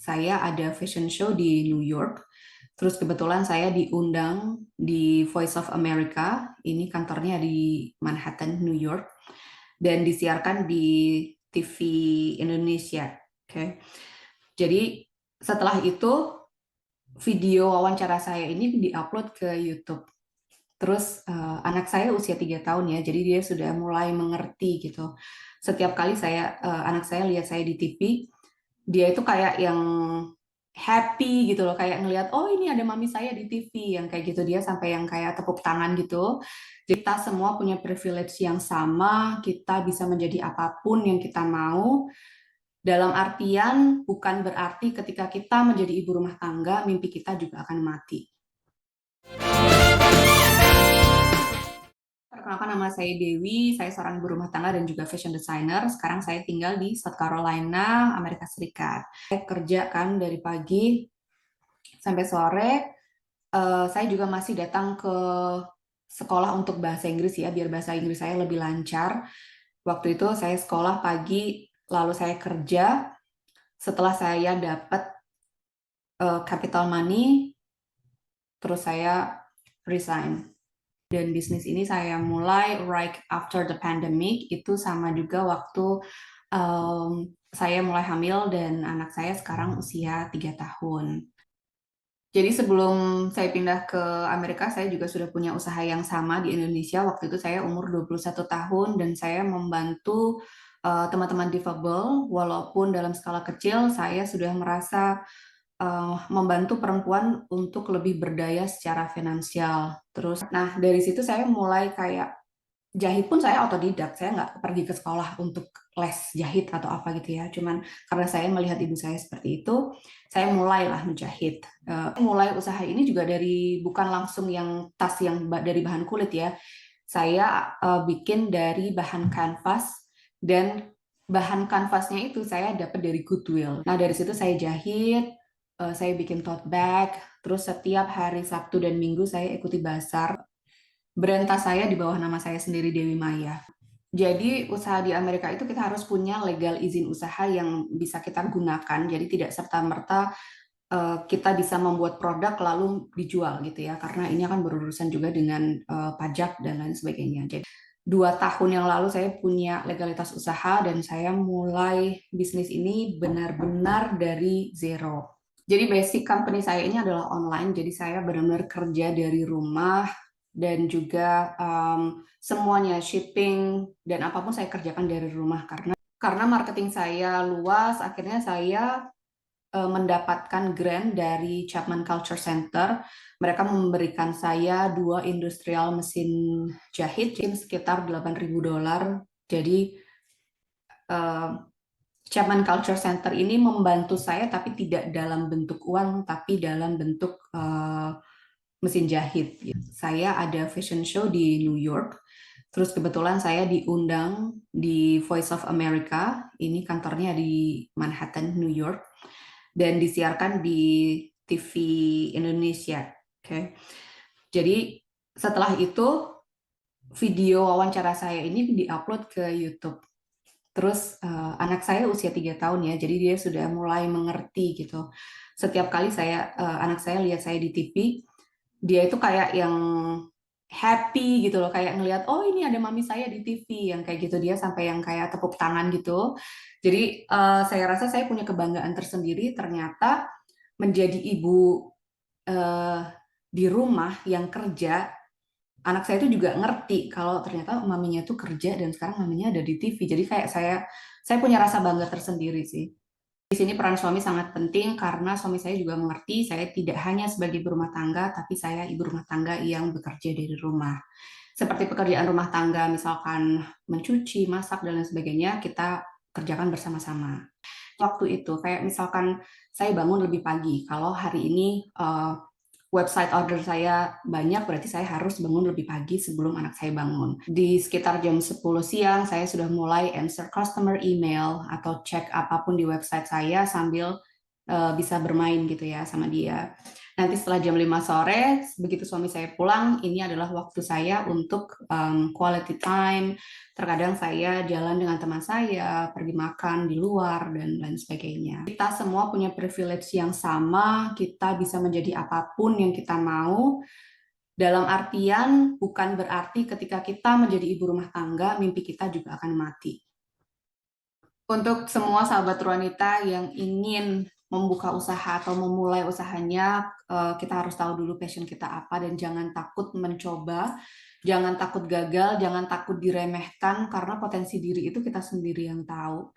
saya ada fashion show di New York. Terus kebetulan saya diundang di Voice of America. Ini kantornya di Manhattan, New York, dan disiarkan di TV Indonesia. Oke. Jadi setelah itu video wawancara saya ini diupload ke YouTube. Terus anak saya usia 3 tahun ya, jadi dia sudah mulai mengerti gitu. Setiap kali anak saya lihat saya di TV, dia itu kayak yang happy gitu loh, kayak ngelihat, oh ini ada mami saya di TV, yang kayak gitu. Dia sampai yang kayak tepuk tangan gitu. Jadi kita semua punya privilege yang sama, kita bisa menjadi apapun yang kita mau. Dalam artian bukan berarti ketika kita menjadi ibu rumah tangga, mimpi kita juga akan mati. Perkenalkan, nama saya Dewi, saya seorang ibu rumah tangga dan juga fashion designer. Sekarang saya tinggal di South Carolina, Amerika Serikat. Saya kerja kan dari pagi sampai sore. Saya juga masih datang ke sekolah untuk bahasa Inggris ya, biar bahasa Inggris saya lebih lancar. Waktu itu saya sekolah pagi, lalu saya kerja. Setelah saya dapat capital money, terus saya resign. Dan bisnis ini saya mulai right after the pandemic, itu sama juga waktu saya mulai hamil dan anak saya sekarang usia 3 tahun. Jadi sebelum saya pindah ke Amerika, saya juga sudah punya usaha yang sama di Indonesia. Waktu itu saya umur 21 tahun dan saya membantu teman-teman difabel, walaupun dalam skala kecil saya sudah merasa membantu perempuan untuk lebih berdaya secara finansial. Terus, nah dari situ saya mulai kayak jahit pun saya otodidak, saya nggak pergi ke sekolah untuk les jahit atau apa gitu ya. Cuman karena saya melihat ibu saya seperti itu, saya mulailah menjahit. Mulai usaha ini juga dari bukan langsung yang tas yang dari bahan kulit ya. Saya bikin dari bahan kanvas, dan bahan kanvasnya itu saya dapat dari Goodwill. Nah dari situ saya jahit, saya bikin tote bag, terus setiap hari Sabtu dan Minggu saya ikuti bazar. Brand tas saya di bawah nama saya sendiri, Dewi Maya. Jadi usaha di Amerika itu kita harus punya legal izin usaha yang bisa kita gunakan. Jadi tidak serta-merta kita bisa membuat produk lalu dijual gitu ya. Karena ini akan berurusan juga dengan pajak dan lain sebagainya. Jadi 2 tahun yang lalu saya punya legalitas usaha dan saya mulai bisnis ini benar-benar dari zero. Jadi basic company saya ini adalah online. Jadi saya benar-benar kerja dari rumah, dan juga semuanya shipping dan apapun saya kerjakan dari rumah karena marketing saya luas. Akhirnya saya mendapatkan grant dari Chapman Culture Center. Mereka memberikan saya 2 industrial mesin jahit sekitar $8.000. Jadi Chapman Culture Center ini membantu saya, tapi tidak dalam bentuk uang, tapi dalam bentuk mesin jahit. Saya ada fashion show di New York. Terus kebetulan saya diundang di Voice of America. Ini kantornya di Manhattan, New York, dan disiarkan di TV Indonesia. Oke. Jadi setelah itu video wawancara saya ini diupload ke YouTube. Terus anak saya usia 3 tahun ya, jadi dia sudah mulai mengerti gitu. Setiap kali anak saya lihat saya di TV, dia itu kayak yang happy gitu loh, kayak ngelihat, oh ini ada mami saya di TV, yang kayak gitu. Dia sampai yang kayak tepuk tangan gitu. Jadi saya rasa saya punya kebanggaan tersendiri, ternyata menjadi ibu di rumah yang kerja. Anak saya itu juga ngerti kalau ternyata maminya tuh kerja dan sekarang maminya ada di TV. Jadi kayak saya punya rasa bangga tersendiri sih. Di sini peran suami sangat penting karena suami saya juga mengerti saya tidak hanya sebagai ibu rumah tangga, tapi saya ibu rumah tangga yang bekerja dari rumah. Seperti pekerjaan rumah tangga, misalkan mencuci, masak, dan lain sebagainya, kita kerjakan bersama-sama. Waktu itu, kayak misalkan saya bangun lebih pagi. Kalau hari ini website order saya banyak, berarti saya harus bangun lebih pagi sebelum anak saya bangun. Di sekitar jam 10 siang, saya sudah mulai answer customer email atau cek apapun di website saya sambil bisa bermain gitu ya sama dia. Nanti setelah jam 5 sore, begitu suami saya pulang, ini adalah waktu saya untuk quality time. Terkadang saya jalan dengan teman saya, pergi makan di luar, dan lain sebagainya. Kita semua punya privilege yang sama, kita bisa menjadi apapun yang kita mau. Dalam artian, bukan berarti ketika kita menjadi ibu rumah tangga, mimpi kita juga akan mati. Untuk semua sahabat wanita yang ingin membuka usaha atau memulai usahanya, kita harus tahu dulu passion kita apa dan jangan takut mencoba, jangan takut gagal, jangan takut diremehkan karena potensi diri itu kita sendiri yang tahu.